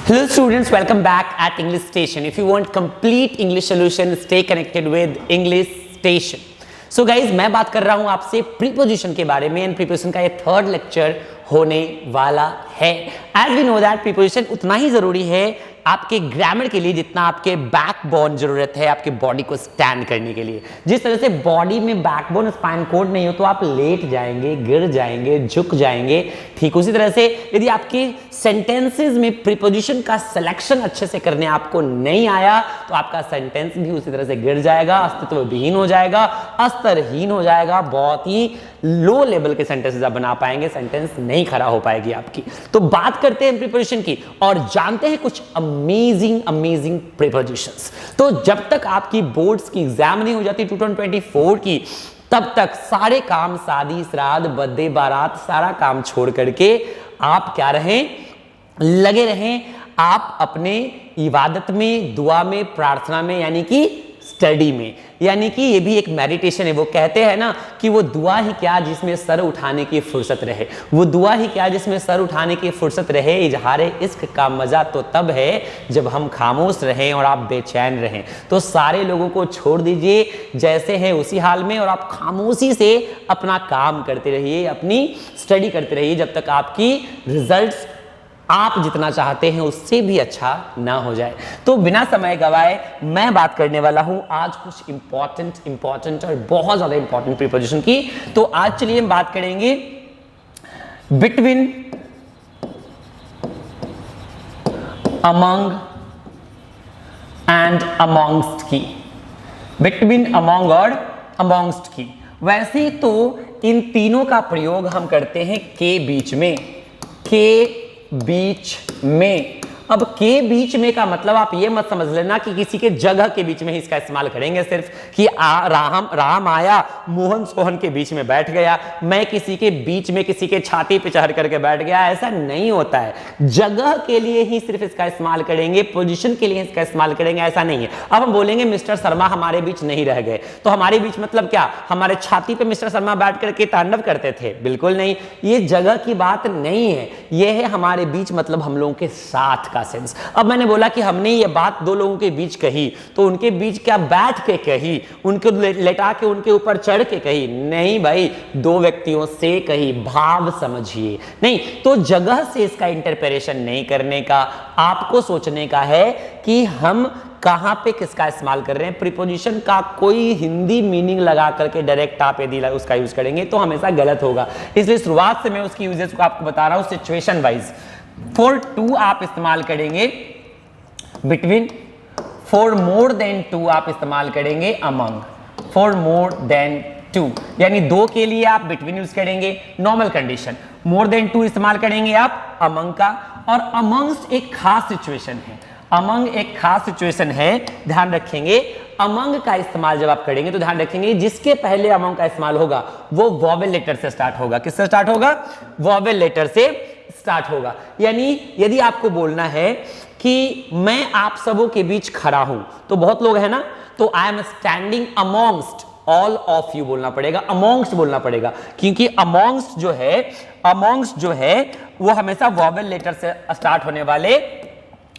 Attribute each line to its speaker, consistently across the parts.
Speaker 1: Hello students, welcome back at English Station. If you want complete English solution, stay connected with English Station. So guys, मैं बात कर रहा हूँ आपसे preposition के बारे में एंड प्रीपोजिशन का ये थर्ड लेक्चर होने वाला है. As we know that preposition उतना ही जरूरी है आपके ग्रामर के लिए जितना आपके बैकबोन जरूरत है आपके बॉडी को स्टैंड करने के लिए. जिस तरह से बॉडी में बैकबोन स्पाइन कोड नहीं हो तो आप लेट जाएंगे, गिर जाएंगे, झुक जाएंगे. ठीक उसी तरह से यदि आपके सेंटेंसेस में प्रीपोजिशन का सिलेक्शन अच्छे से करने आपको नहीं आया तो आपका सेंटेंस भी उसी तरह से गिर जाएगा, अस्तित्वहीन हो जाएगा, अस्तरहीन हो जाएगा. बहुत ही लो लेवल के सेंटेंसेस आप बना पाएंगे, सेंटेंस नहीं खड़ा हो पाएगी आपकी. तो बात करते हैं प्रीपोजिशन की और जानते हैं कुछ अमेजिंग प्रीपोजिशंस. तो जब तक आपकी बोर्ड्स की एग्जाम नहीं हो जाती 2024 की तब तक सारे काम, शादी, श्राद्ध, बर्थडे, बारात, सारा काम छोड़ करके आप क्या रहें, लगे रहें आप अपने इबादत में, दुआ में, प्रार्थना में, यानी कि स्टडी में. यानी कि ये भी एक मेडिटेशन है. वो कहते हैं ना कि वो दुआ ही क्या जिसमें सर उठाने की फुर्सत रहे. वो दुआ ही क्या जिसमें सर उठाने की फुर्सत रहे. इजहार इश्क का मजा तो तब है जब हम खामोश रहें और आप बेचैन रहें. तो सारे लोगों को छोड़ दीजिए जैसे हैं उसी हाल में और आप खामोशी से अपना काम करते रहिए, अपनी स्टडी करते रहिए जब तक आपकी रिजल्ट्स आप जितना चाहते हैं उससे भी अच्छा ना हो जाए. तो बिना समय गवाए मैं बात करने वाला हूं आज कुछ इंपॉर्टेंट और बहुत ज्यादा इंपॉर्टेंट प्रीपोजिशन की. तो आज चलिए हम बात करेंगे बिटवीन, अमंग एंड अमॉन्ग्स्ट की. बिटवीन, अमंग और अमॉन्ग्स्ट की. वैसे तो इन तीनों का प्रयोग हम करते हैं के बीच में. के बीच में. अब के बीच में का मतलब आप ये मत समझ लेना कि किसी के जगह के बीच में ही इसका इस्तेमाल करेंगे सिर्फ कि राम आया मोहन सोहन के बीच में बैठ गया, मैं किसी के बीच में किसी के छाती पे चढ़ करके बैठ गया. ऐसा नहीं होता है. जगह के लिए ही सिर्फ इसका इस्तेमाल करेंगे, पोजीशन के लिए इसका इस्तेमाल करेंगे, ऐसा नहीं है. अब हम बोलेंगे मिस्टर शर्मा हमारे बीच नहीं रह गए तो हमारे बीच मतलब क्या, हमारे छाती पे मिस्टर शर्मा बैठ करके तांडव करते थे? बिल्कुल नहीं. ये जगह की बात नहीं है, ये है हमारे बीच मतलब हम लोगों के साथ सेंस. अब मैंने बोला कि हमने ये बात दो लोगों के बीच कही तो उनके बीच क्या बैठ के कही, उनको लेटा के उनके ऊपर चढ़ के कही? नहीं भाई, दो व्यक्तियों से कही. भाव समझिए. नहीं तो जगह से इसका इंटरप्रिटेशन नहीं करने का, आपको सोचने का है कि हम कहां पे किसका इस्तेमाल कर रहे हैं. प्रीपोजिशन का कोई हिंदी मीनिंग लगा करके डायरेक्ट आप यदि उसका यूज करेंगे तो हमेशा गलत होगा. इसलिए शुरुआत से मैं उसकी यूजेस को आपको बता रहा हूं सिचुएशन वाइज. फॉर टू आप इस्तेमाल करेंगे between, for more than two आप इस्तेमाल करेंगे among. For more than two यानी दो के लिए आप बिटवीन यूज करेंगे normal condition. More than two इस्तेमाल करेंगे आप अमंग का. और अमंग्स्ट एक खास सिचुएशन है. अमंग एक खास सिचुएशन है, ध्यान रखेंगे. अमंग का इस्तेमाल जब आप करेंगे तो ध्यान रखेंगे जिसके पहले अमंग का इस्तेमाल होगा वो वॉवेल लेटर से स्टार्ट होगा. किससे स्टार्ट होगा? वॉवेल लेटर से स्टार्ट होगा. यानी यदि आपको बोलना है कि मैं आप सबों के बीच खड़ा हूं तो बहुत लोग हैं ना, तो I am standing amongst all of you बोलना पड़ेगा, अमॉन्ग्स्ट बोलना पड़ेगा. क्योंकि अमॉन्ग्स्ट जो है वो हमेशा वॉवेल लेटर से स्टार्ट होने वाले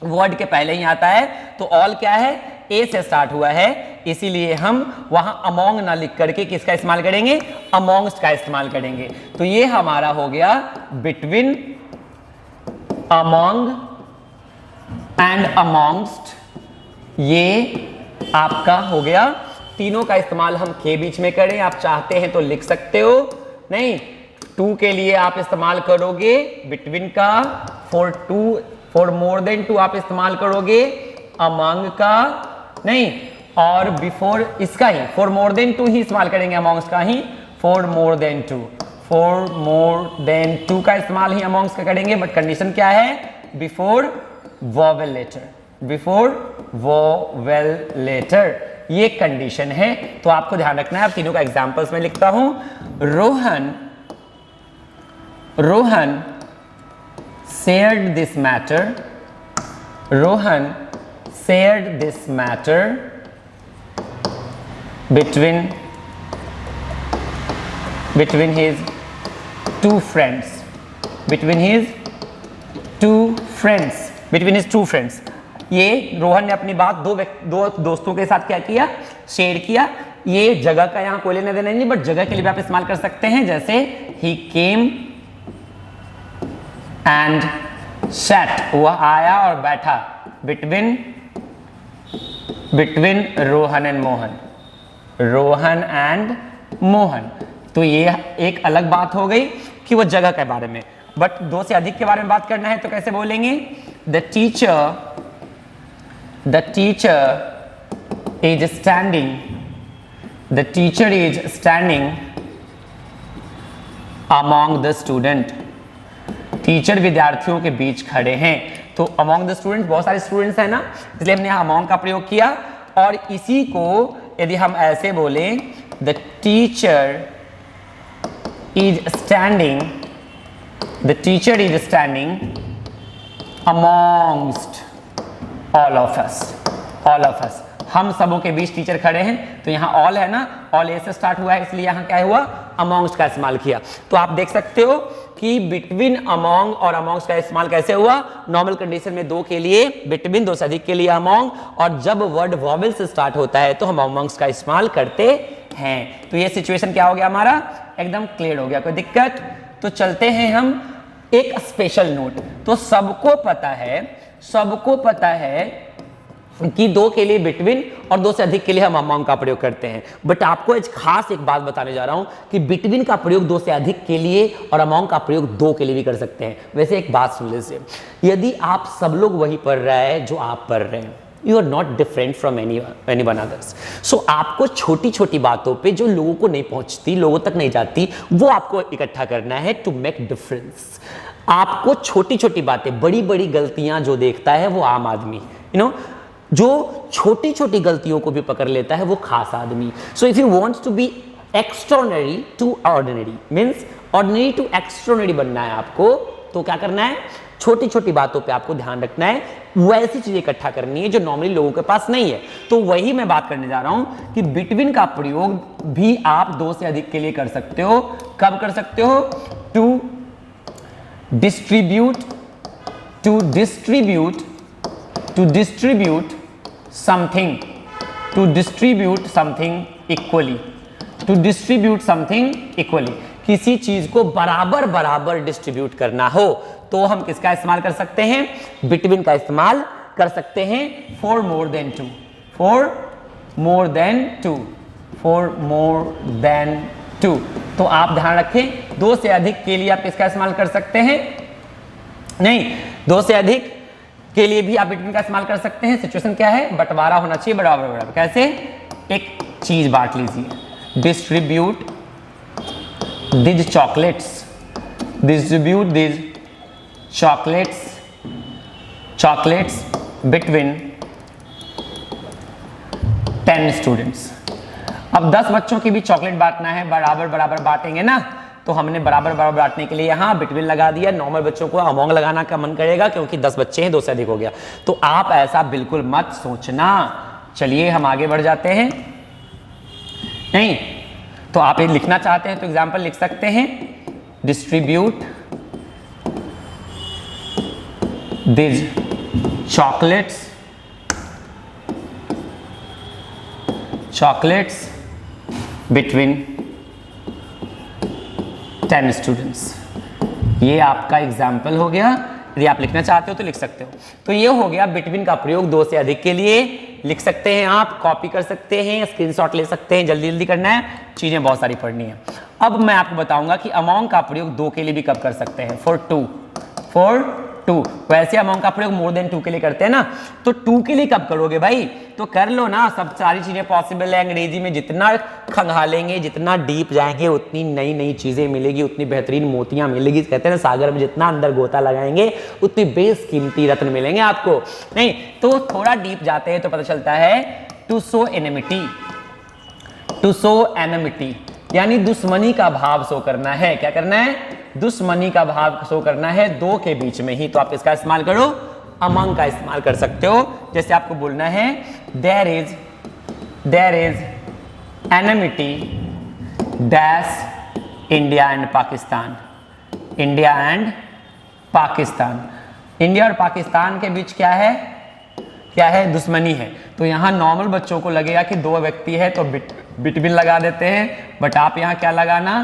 Speaker 1: वर्ड के पहले ही आता है. तो ऑल क्या है? ए से स्टार्ट हुआ है, इसीलिए हम वहां अमोंग ना लिख करके किसका इस्तेमाल करेंगे? अमोंग्स्ट का इस्तेमाल करेंगे. तो ये हमारा हो गया बिटवीन, अमोंग एंड अमोंग्स्ट. ये आपका हो गया. तीनों का इस्तेमाल हम के बीच में करें, आप चाहते हैं तो लिख सकते हो. नहीं, टू के लिए आप इस्तेमाल करोगे बिटवीन का. For two, for more than two आप इस्तेमाल करोगे अमंग का. नहीं, और बिफोर इसका ही फॉर मोर देन टू ही इस्तेमाल करेंगे अमॉन्ग्स का ही. For more than two, for more than two का इस्तेमाल ही अमॉन्ग्स का करेंगे. बट कंडीशन क्या है? Before vowel letter. Before vowel letter ये कंडीशन है. तो आपको ध्यान रखना है. अब तीनों का एग्जांपल्स में लिखता हूं. Rohan shared this matter. Rohan shared this matter between his two friends. Between his two friends. Between his two friends. ये रोहन ने अपनी बात दो दोस्तों के साथ क्या किया, शेयर किया। ये जगह का यहाँ कोई लेना देना नहीं, बट जगह के लिए भी आप इस्तेमाल कर सकते हैं, जैसे ही केम एंड सैट, वह आया और बैठा, between Rohan and Mohan, Rohan and Mohan. तो ये एक अलग बात हो गई कि वो जगह के बारे में, बट दो से अधिक के बारे में बात करना है तो कैसे बोलेंगे, the teacher is standing among the student. Teacher विद्यार्थियों के बीच खड़े हैं। तो अमॉन्ग द स्टूडेंट, बहुत सारे स्टूडेंट्स हैं ना, इसलिए हमने यहाँ अमॉन्ग का प्रयोग किया। और इसी को यदि हम ऐसे बोले, the teacher is standing amongst all of us, हम सबों के बीच टीचर खड़े हैं। तो यहाँ ऑल है ना, ऑल ए से स्टार्ट हुआ है, इसलिए यहाँ क्या हुआ, अमॉन्ग्स्ट का इस्तेमाल किया। तो आप देख सकते हो कि बिटवीन, अमॉन्ग और अमॉन्ग्स्ट का इस्तेमाल कैसे हुआ। नॉर्मल कंडीशन में दो के लिए बिटवीन, दो से अधिक के लिए अमॉन्ग, और जब वर्ड वॉवेल से स्टार्ट होता है तो हम अमॉन्ग्स्ट का इस्तेमाल करते हैं। तो ये सिचुएशन क्या हो गया, हमारा एकदम क्लियर हो गया। कोई दिक्कत? तो चलते हैं हम एक स्पेशल नोट। तो सबको पता है कि दो के लिए बिटवीन और दो से अधिक के लिए हम अमॉन्ग का प्रयोग करते हैं, बट आपको एक खास एक बात बताने जा रहा हूं कि बिटवीन का प्रयोग दो से अधिक के लिए और अमॉन्ग का प्रयोग दो के लिए भी कर सकते हैं। वैसे एक बात सुन लीजिए, यदि आप सब लोग वही पढ़ रहे हैं जो आप पढ़ रहे हैं, you are not different from any one others. So आपको छोटी छोटी बातों पे जो लोगों को नहीं पहुंचती, लोगों तक नहीं जाती, वो आपको इकट्ठा करना है टू मेक डिफरेंस। आपको छोटी छोटी बातें, बड़ी बड़ी गलतियां जो देखता है वो आम आदमी, जो छोटी छोटी गलतियों को भी पकड़ लेता है वो खास आदमी। So if you want to be extraordinary to ordinary, means ordinary to extraordinary बनना है आपको, तो क्या करना है, छोटी छोटी बातों पे आपको ध्यान रखना है, वैसी चीजें इकट्ठा करनी है जो नॉर्मली लोगों के पास नहीं है। तो वही मैं बात करने जा रहा हूं कि बिटवीन का प्रयोग भी आप दो से अधिक के लिए कर सकते हो। कब कर सकते हो, टू डिस्ट्रीब्यूट समथिंग इक्वली, किसी चीज को बराबर बराबर डिस्ट्रीब्यूट करना हो तो हम किसका इस्तेमाल कर सकते हैं, बिटवीन का इस्तेमाल कर सकते हैं। फॉर मोर देन टू, तो आप ध्यान रखें, दो से अधिक के लिए आप किसका इस्तेमाल कर सकते हैं, नहीं, दो से अधिक के लिए भी आप बिटवीन का इस्तेमाल कर सकते हैं। सिचुएशन क्या है, बंटवारा होना चाहिए, बराबर बराबर। कैसे, एक चीज बांट लीजिए, distribute this chocolates between 10 students. अब 10 बच्चों की भी चॉकलेट बांटना है, बराबर बराबर बांटेंगे ना, तो हमने बराबर बराबर बांटने के लिए यहाँ बिटवीन लगा दिया। नॉर्मल बच्चों को अमॉन्ग लगाना का मन करेगा क्योंकि 10 बच्चे हैं, 2 से अधिक हो गया। तो आप ऐसा बिल्कुल मत सोचना। चलिए हम आगे बढ़ जाते हैं। नहीं तो आप ये लिखना चाहते हैं तो एग्जाम्पल लिख सकते हैं, distribute this chocolates between 10 students. ये आपका एग्जाम्पल हो गया। यदि आप लिखना चाहते हो तो लिख सकते हो। तो ये हो गया बिटवीन का प्रयोग दो से अधिक के लिए। लिख सकते हैं आप, कॉपी कर सकते हैं, स्क्रीनशॉट ले सकते हैं। जल्दी जल्दी करना है, चीजें बहुत सारी पढ़नी है। अब मैं आपको बताऊंगा कि अमॉन्ग का प्रयोग दो के लिए भी कब कर सकते हैं, फॉर टू। वैसे अमॉन्ग का प्रयोग मोर देन टू के लिए करते हैं ना, तो टू के लिए कब करोगे भाई, तो कर लो ना, सब सारी चीजें पॉसिबल है। अंग्रेजी में जितना खंगालेंगे, जितना डीप जाएंगे, उतनी नई नई चीजें मिलेगी, उतनी बेहतरीन मोतियां मिलेगी। कहते हैं ना, सागर में जितना अंदर गोता लगाएंगे उतनी बेशकीमती रत्न मिलेंगे आपको। नहीं तो थोड़ा डीप जाते हैं तो पता चलता है टू शो एनिमिटी, यानी दुश्मनी का भाव शो करना है। क्या करना है, दुश्मनी का भाव शो करना है दो के बीच में ही। तो आप इसका इस्तेमाल करो, अमंग का इस्तेमाल कर सकते हो। जैसे आपको बोलना है there is enmity dash India and Pakistan. India और पाकिस्तान के बीच क्या है, क्या है, दुश्मनी है। तो यहाँ नॉर्मल बच्चों को लगेगा कि दो व्यक्ति है तो बिटवीन लगा देते हैं, बट आप यहाँ क्या लगाना,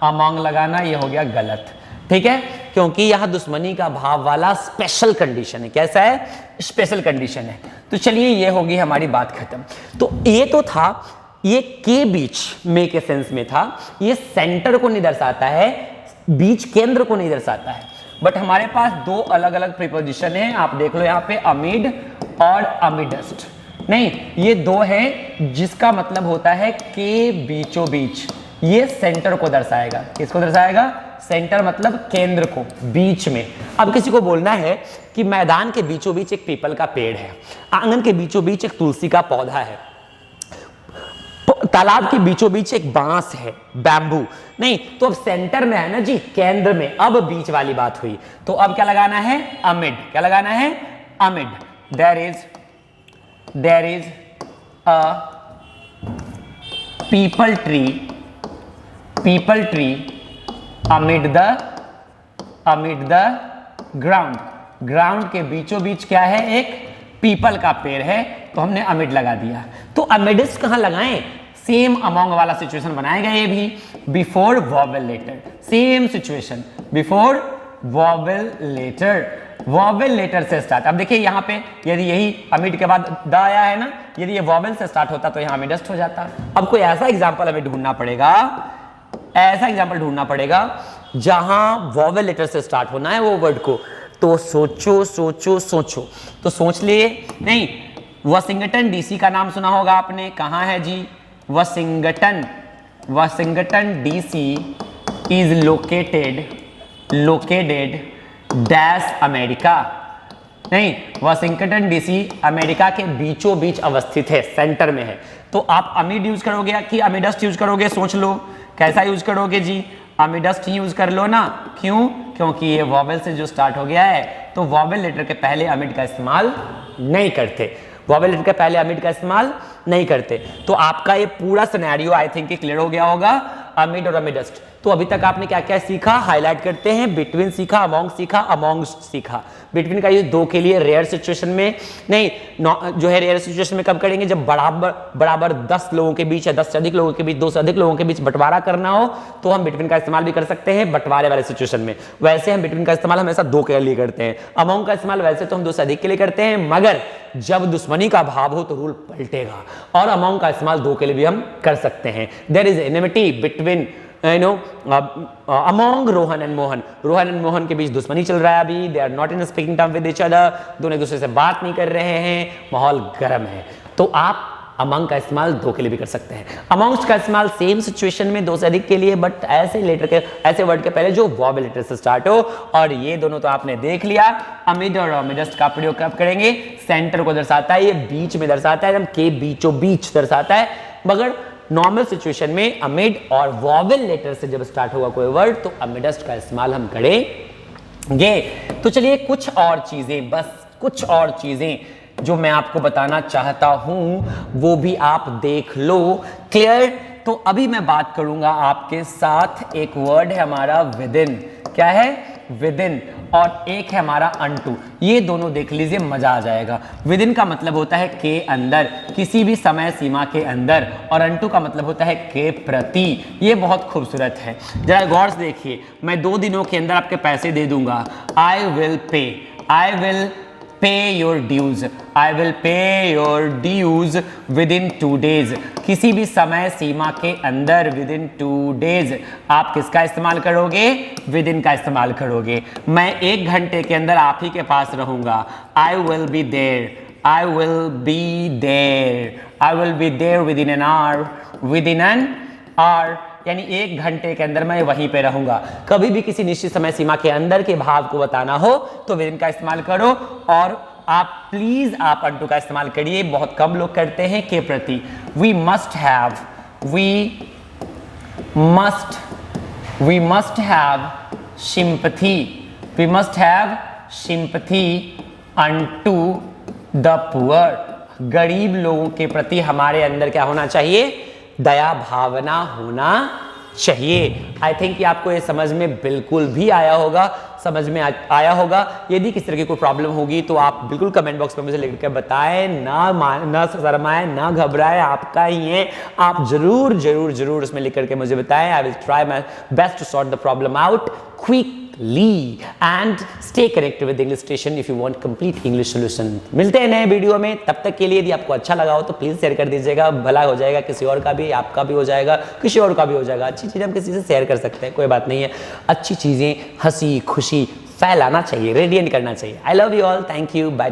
Speaker 1: अमंग लगाना, ये हो गया गलत, ठीक है, क्योंकि यहाँ दुश्मनी का भाव वाला स्पेशल कंडीशन है। कैसा है, स्पेशल कंडीशन है। तो चलिए ये होगी हमारी बात खत्म। तो ये तो था, ये के बीच में के सेंस में था, ये सेंटर को नहीं दर्शाता है, बीच केंद्र को नहीं दर्शाता है। बट हमारे पास दो अलग अलग प्रीपोजिशन है, आप देख लो यहाँ पे अमिड और अमिडस्ट। नहीं, ये दो हैं जिसका मतलब होता है के बीचों बीच। ये सेंटर को दर्शाएगा, किसको दर्शाएगा, सेंटर मतलब केंद्र को, बीच में। अब किसी को बोलना है कि मैदान के बीचों बीच एक पीपल का पेड़ है, आंगन के बीचों बीच एक तुलसी का पौधा है, तालाब के बीचों बीच एक बांस है, बैम्बू। नहीं, तो अब सेंटर में है ना जी, केंद्र में। अब बीच वाली बात हुई, तो अब क्या लगाना है, अमिड। क्या लगाना है, amid. There is a peepal tree amid the ground. Ground के बीचों बीच क्या है, एक पीपल का पेड़ है, तो हमने अमिड लगा दिया। तो अमिडस्ट कहां लगाएं, सेम अमोंग वाला सिचुएशन बनाएगा ये भी, before vowel letter. Same situation, before vowel letter, vowel letter से स्टार्ट। अब देखिए यहाँ पे यदि यही अमिड के बाद द आया है ना, यदि ये वॉवेल से स्टार्ट होता तो यहाँ अमिडस्ट हो जाता। अब कोई ऐसा एग्जाम्पल हमें ढूंढना पड़ेगा, ऐसा एग्जाम्पल ढूंढना पड़ेगा जहां वॉवेल लेटर से स्टार्ट होना है वो वर्ड को। तो सोचो सोचो सोचो, तो सोच लिए। नहीं, वाशिंगटन डीसी का नाम सुना होगा आपने, कहाँ है जी, Washington DC is located dash America. नहीं, वाशिंगटन डीसी अमेरिका के बीचों बीच अवस्थित है, सेंटर में है। तो आप अमिड यूज करोगे कि अमिडस्ट यूज करोगे, सोच लो कैसा यूज करोगे जी, अमिडस्ट ही यूज कर लो ना। क्यों, क्योंकि ये वॉवेल से जो स्टार्ट हो गया है, तो वॉवेल लेटर के पहले अमिड का इस्तेमाल नहीं करते, वॉवेल लेटर के पहले अमिड का इस्तेमाल नहीं करते। तो आपका ये पूरा सिनेरियो आई थिंक क्लियर हो गया होगा, अमिड और अमिडस्ट। तो अभी तक आपने क्या क्या सीखा, हाईलाइट करते हैं। बिटवीन सीखा, अमोंग सीखा, अमोंगस्ट सीखा। बिटवीन का यूज दो के लिए रेयर सिचुएशन में, नहीं जो है रेयर सिचुएशन में कब करेंगे, जब बराबर 10 लोगों के बीच या 10 से अधिक लोगों के बीच, 2 से अधिक लोगों के बीच बंटवारा करना हो, तो हम बिटवीन का इस्तेमाल भी कर सकते हैं बंटवारे वाले सिचुएशन में। वैसे हम बिटवीन का इस्तेमाल हमेशा दो के लिए करते हैं। अमोंग का इस्तेमाल वैसे तो हम 2 से अधिक के लिए करते हैं, मगर जब दुश्मनी का भाव हो तो रूल पलटेगा, और अमोंग का इस्तेमाल दो के लिए भी हम कर सकते हैं। There is enmity between among Rohan and Mohan के बीच दुश्मनी चल रहा है अभी। They are not in speaking term with each other, दोनों एक दूसरे से बात नहीं कर रहे हैं, माहौल गर्म है। तो आप अमंग का इस्तेमाल दो के लिए भी कर सकते हैं। अमंग्स्ट का इस्तेमाल सेम सिचुएशन में 2 से अधिक के लिए, बट ऐसे लेटर के, ऐसे वर्ड के पहले जो वॉवेल लेटर से स्टार्ट हो। और ये दोनों तो आपने देख लिया। अमिड और अमिडस्ट का प्रयोग कब करेंगे, सेंटर को दर्शाता है, ये बीच में दर्शाता है, एकदम के बीचों बीच दर्शाता है। मगर नॉर्मल सिचुएशन में अमिड और वॉवेल लेटर से जब स्टार्ट होगा कोई वर्ड, तो अमिडस्ट का इस्तेमाल हम करेंगे। तो चलिए कुछ और चीजें, बस कुछ और चीजें जो मैं आपको बताना चाहता हूं वो भी आप देख लो। क्लियर? तो अभी मैं बात करूंगा आपके साथ, एक वर्ड है हमारा विदिन। क्या है? विदिन। और एक है हमारा अनटू। ये दोनों देख लीजिए, मजा आ जाएगा। विदिन का मतलब होता है के अंदर, किसी भी समय सीमा के अंदर, और अनटू का मतलब होता है के प्रति। ये बहुत खूबसूरत है, जरा गौर से देखिए। मैं 2 दिनों के अंदर आपके पैसे दे दूंगा। I will pay your dues, I will pay your dues within 2 days। किसी भी समय सीमा के अंदर, विद इन 2 days। आप किसका इस्तेमाल करोगे? विद इन का इस्तेमाल करोगे। मैं 1 घंटे के अंदर आप ही के पास रहूंगा। I will be there, I will be there, I will be there within an hour, within an hour, यानी 1 घंटे के अंदर मैं वहीं पे रहूंगा। कभी भी किसी निश्चित समय सीमा के अंदर के भाव को बताना हो तो विदिन का इस्तेमाल करो। और आप प्लीज आप अनटू का इस्तेमाल करिए, बहुत कम लोग करते हैं के प्रति। We must have sympathy, we must have sympathy unto the poor. गरीब लोगों के प्रति हमारे अंदर क्या होना चाहिए? दया भावना होना चाहिए। आई थिंक कि आपको ये समझ में बिल्कुल भी आया होगा, समझ में आया होगा। यदि किस तरह की कोई प्रॉब्लम होगी तो आप बिल्कुल कमेंट बॉक्स में मुझे लिख कर बताएं, ना शर्माएं, ना घबराएं, आपका ही है। आप जरूर जरूर जरूर उसमें लिख करके मुझे बताएं। I will try my best to sort the problem out quickly and stay connected with English station if you want complete English solution. मिलते हैं नए वीडियो में, तब तक के लिए यदि आपको अच्छा लगा हो तो प्लीज शेयर कर दीजिएगा, भला हो जाएगा किसी और का भी, आपका भी हो जाएगा, किसी और का भी हो जाएगा। अच्छी चीजें हम किसी से शेयर कर सकते हैं, कोई बात नहीं है। अच्छी चीजें, हंसी खुशी फैलाना चाहिए, रेडिएंट करना चाहिए। I love you all, thank you, bye.